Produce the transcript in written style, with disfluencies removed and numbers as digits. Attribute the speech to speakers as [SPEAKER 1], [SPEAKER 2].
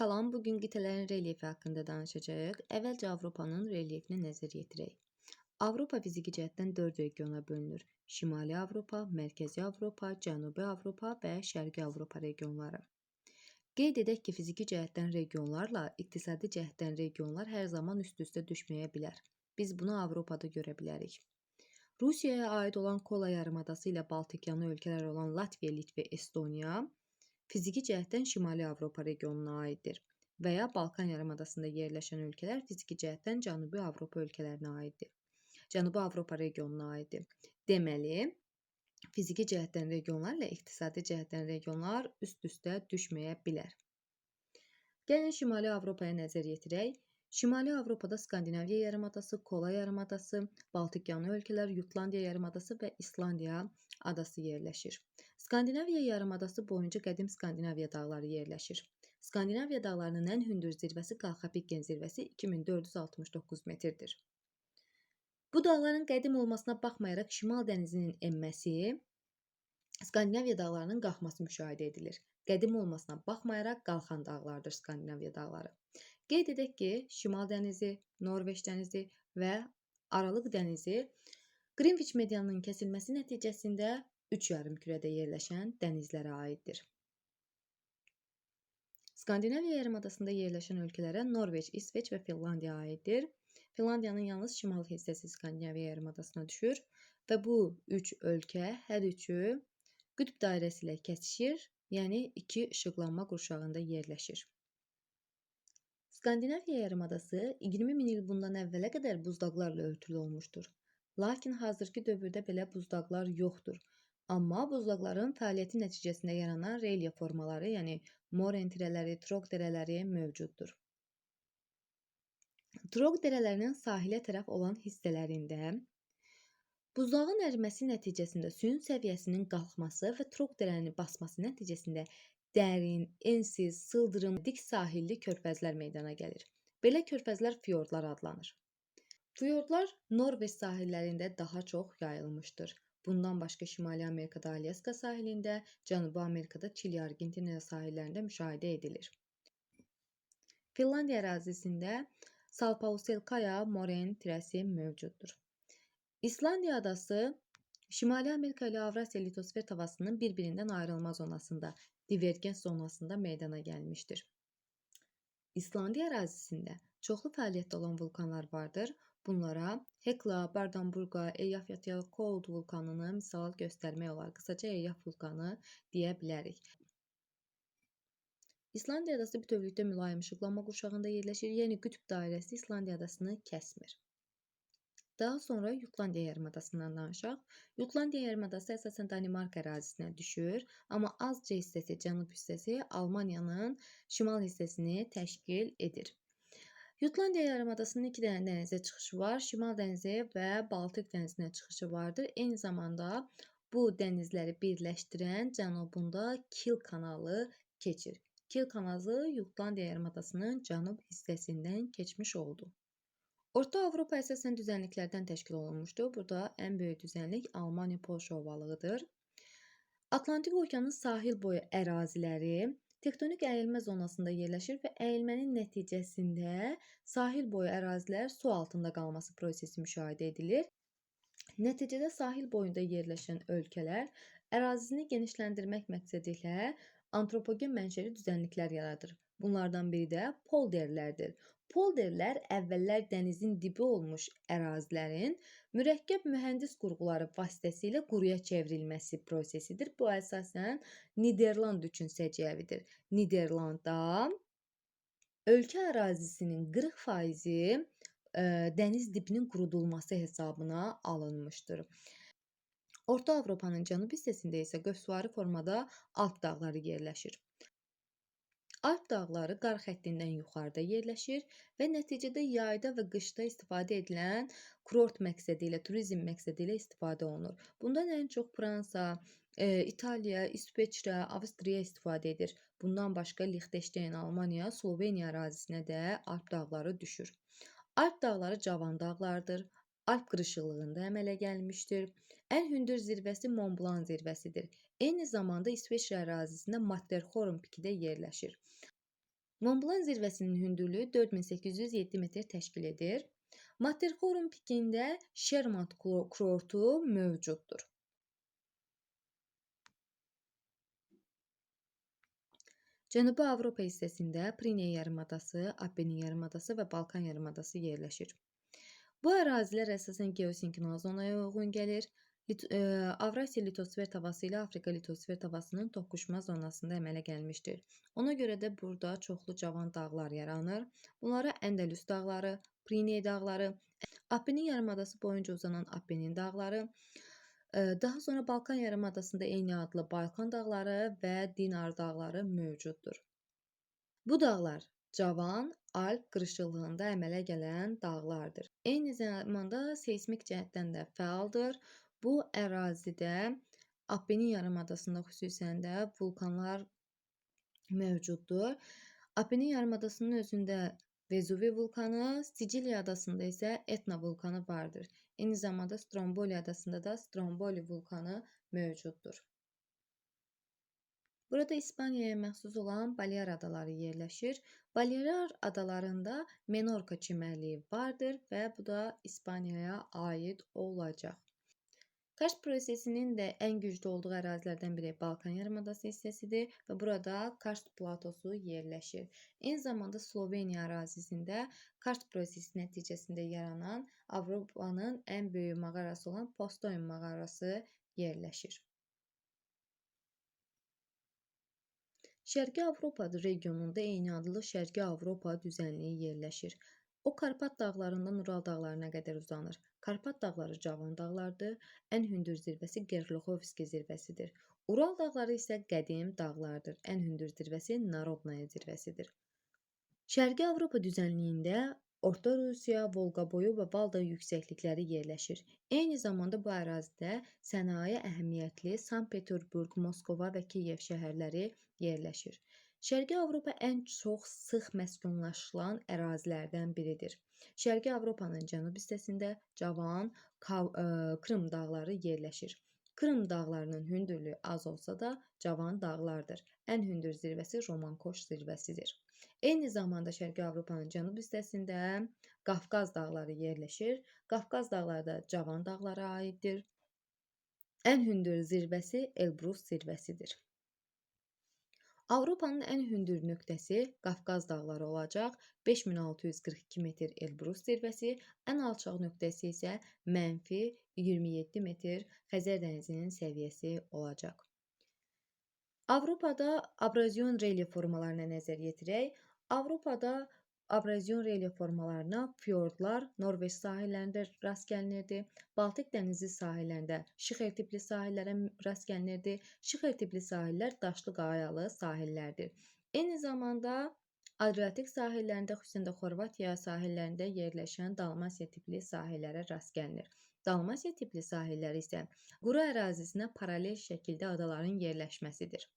[SPEAKER 1] Salam, bugün qitələrin relyefi haqqında danışacağıq. Əvvəlcə Avropanın relyefinə nəzər yetirək. Avropa fiziki cəhətdən 4 regiona bölünür. Şimali Avropa, Mərkəzi Avropa, Cənubi Avropa və Şərqi Avropa regionları. Qeyd edək ki, fiziki cəhətdən regionlarla iqtisadi cəhətdən regionlar hər zaman üst-üstə düşməyə bilər. Biz bunu Avropada görə bilərik. Rusiyaya aid olan Kola yarımadası ilə Baltikyanı ölkələr olan Latviya, Litva, Estoniya fiziki cəhətdən Şimali Avropa regionuna aiddir və ya Balkan yarımadasında yerləşən ölkələr fiziki cəhətdən Cənubi Avropa ölkələrinə aiddir. Cənubi Avropa regionuna aiddir. Deməli, fiziki cəhətdən regionlarla iqtisadi cəhətdən regionlar üst-üstə düşməyə bilər. Gəlin Şimali Avropaya nəzər yetirək. Şimali Avropada Skandinaviya yarımadası, Kola yarımadası, Baltikyanı ölkələr, Jutlandiya yarımadası və İslandiya adası yerləşir. Skandinaviya yarımadası boyunca qədim Skandinaviya dağları yerləşir. Skandinaviya dağlarının ən hündür zirvəsi Qalxapiken zirvəsi 2469 metrdir. Bu dağların qədim olmasına baxmayaraq Şimal dənizinin enməsi Skandinaviya dağlarının qalxması müşahidə edilir. Qədim olmasına baxmayaraq qalxan dağlardır Skandinaviya dağları. Qeyd edək ki, Şimal dənizi, Norveç dənizi və Aralıq dənizi Qrinviç medianının kəsilməsi nəticəsində 3 yarımkürədə yerləşən dənizlərə aiddir. Skandinaviya yarımadasında yerləşən ölkələrə Norveç, İsveç və Finlandiya aiddir. Finlandiyanın yalnız şimal hissəsi Skandinaviya yarımadasına düşür və bu 3 ölkə hər üçü qütb dairəsi ilə kəsişir, yəni 2 işıqlanma qurşağında yerləşir. Skandinaviya yarımadası 20 min il bundan əvvələ qədər buzdaqlarla örtülü olmuşdur. Lakin hazırki dövrdə belə buzdaqlar yoxdur. Amma buzdaqların fəaliyyəti nəticəsində yaranan relyef formaları, yəni moren tirələri, troq dərələri mövcuddur. Troq dərələrinin sahilə tərəf olan hissələrində buzdağın əriməsi nəticəsində suyun səviyyəsinin qalxması və troq dərənin basması nəticəsində dərin, ensiz, sıldırım, dik sahilli körfəzlər meydana gəlir. Belə körfəzlər fyordlar adlanır. Fyordlar Norveç sahillərində daha çox yayılmışdır. Bundan başqa Şimali Amerikada Alyaska sahilində, Cənubi Amerikada Çili, Argentina sahillərində müşahidə edilir. Finlandiya ərazisində Salpausselkaya moren tirəsi mövcuddur. İslandiya adası Şimali Amerika ilə Avrasiya litosfer tavasının bir-birindən ayrılma zonasında, divergens zonasında meydana gəlmişdir. İslandiya ərazisində çoxlu fəaliyyətdə olan vulkanlar vardır. Bunlara Hekla, Bardamburqa, Eyjafjallajökull vulkanını misal göstərmək olar. Qısaca Eyjaf vulkanı deyə bilərik. İslandiya adası bütövlükdə mülayim işıqlanma qurşağında yerləşir, yəni qütb dairəsi İslandiya adasını kəsmir. Daha sonra Jutlandiya yarımadasından danışaq. Jutlandiya yarımadası əsasən Danimarka ərazisinə düşür, amma azca hissəsi, cənub hissəsi Almaniyanın şimal hissəsini təşkil edir. Jutlandiya yarımadasının 2 dənə dənizə çıxışı var. Şimal dənizi və Baltik dənizinə çıxışı vardır. Eyni zamanda bu dənizləri birləşdirən cənubunda Kil kanalı keçir. Kil kanalı Jutlandiya yarımadasının cənub hissəsindən keçmiş oldu. Orta Avropa əsasən düzənliklərdən təşkil olunmuşdur. Burada ən böyük düzənlik Almaniya-Polşa ovalığıdır. Atlantik okeanın sahil boyu əraziləri tektonik əyilmə zonasında yerləşir və əyilmənin nəticəsində sahil boyu ərazilər su altında qalması prosesi müşahidə edilir. Nəticədə sahil boyunda yerləşən ölkələr ərazisini genişləndirmək məqsədi ilə antropogen mənşəli düzənliklər yaradır. Bunlardan biri də polderlərdir. Polderlər əvvəllər dənizin dibi olmuş ərazilərin mürəkkəb mühəndis qurğuları vasitəsilə quruya çevrilməsi prosesidir. Bu əsasən Niderland üçün səciyyəvidir. Niderlandda ölkə ərazisinin 40% dəniz dibinin qurudulması hesabına alınmışdır. Orta Avropanın cənub hissəsində isə qövsvarı formada Alp dağları yerləşir. Alp dağları qar xəttindən yuxarıda yerləşir və nəticədə yayda və qışda istifadə edilən kurort məqsədi ilə, turizm məqsədi ilə istifadə olunur. Bundan ən çox Fransa, İtaliya, İsveçrə, Avstriya istifadə edir. Bundan başqa Liechtenstein, Almaniya, Sloveniya ərazisinə də Alp dağları düşür. Alp dağları cavan dağlardır. Alp qırışıqlığında əmələ gəlmişdir. Ən hündür zirvəsi Mont Blanc zirvəsidir. Eyni zamanda İsveçrə ərazisində Matterhorn piki də yerləşir. Mont Blanc zirvəsinin hündürlüyü 4807 metr təşkil edir. Matterhorn pikində Shermat kurortu mövcuddur. Cənubi Avropa hissəsində Pireneya yarımadası, Apennin yarımadası və Balkan yarımadası yerləşir. Bu ərazilər əsasən geosinkron zonaya uyğun gəlir. Avrasiya litosfer tavası ilə Afrika litosfer tavasının toqquşma zonasında əmələ gəlmişdir. Ona görə də burada çoxlu cavan dağlar yaranır. Bunlara Əndəlüs dağları, Pireneya dağları, Apennin yarımadası boyunca uzanan Apennin dağları, daha sonra Balkan yarımadasında eyni adlı Balkan dağları və Dinar dağları mövcuddur. Bu dağlar cavan Alp qırışıqlığında əmələ gələn dağlardır. Eyni zamanda seysmik cəhətdən də fəaldır. Bu ərazidə Apennin yarımadasında xüsusən də vulkanlar mövcuddur. Apennin yarımadasının özündə Vezuvi vulkanı, Siciliya adasında isə Etna vulkanı vardır. Eyni zamanda Stromboli adasında da Stromboli vulkanı mövcuddur. Burada İspaniyaya məxsus olan Balear adaları yerləşir. Balear adalarında Menorka çimərliyi vardır və bu da İspaniyaya aid olacaq. Karst prosesinin də ən güclü olduğu ərazilərdən biri Balkan yarımadası hissəsidir və burada karst platosu yerləşir. Eyni zamanda Sloveniya ərazisində karst prosesi nəticəsində yaranan Avropanın ən böyük mağarası olan Postoyun mağarası yerləşir. Şərqi Avropa regionunda eyni adlı Şərqi Avropa düzənliyi yerləşir. O, Karpat dağlarından Ural dağlarına qədər uzanır. Karpat dağları cavan dağlardır. Ən hündür zirvəsi Gerlohovski zirvəsidir. Ural dağları isə qədim dağlardır. Ən hündür zirvəsi Narodnaya zirvəsidir. Şərqi Avropa düzənliyində Orta Rusiya, Volqaboyu və Valda yüksəklikləri yerləşir. Eyni zamanda bu ərazidə sənaye əhəmiyyətli Sankt-Peterburq, Moskva və Kiyev şəhərləri yerləşir. Şərqi Avropa ən çox sıx məskunlaşılan ərazilərdən biridir. Şərqi Avropanın cənub hissəsində cavan Krım dağları yerləşir. Krım dağlarının hündürlüyü az olsa da cavan dağlardır. Ən hündür zirvəsi Romankoş zirvəsidir. Eyni zamanda Şərqi Avropanın cənub hissəsində Qafqaz dağları yerləşir. Qafqaz dağları da cavan dağlara aiddir. Ən hündür zirvəsi Elbrus zirvəsidir. Avropanın ən hündür nöqtəsi Qafqaz dağları olacaq. 5642 metr Elbrus zirvəsi, ən alçaq nöqtəsi isə mənfi 27 metr Xəzər dənizinin səviyyəsi olacaq. Avropada abrazion relyef formalarına nəzər yetirək. Avropada abrazion relyef formalarına fyordlar, Norveç sahillərində rast gəlinirdi. Baltik dənizi sahillərində şixer tipli sahillərə rast gəlinirdi. Şixer tipli sahillər daşlı qayalı sahillərdir. Eyni zamanda Adriatik sahillərində, xüsusən də Xorvatiya sahillərində yerləşən Dalmasiya tipli sahillərə rast gəlinir. Dalmasiya tipli sahillər isə quru ərazisinə paralel şəkildə adaların yerləşməsidir.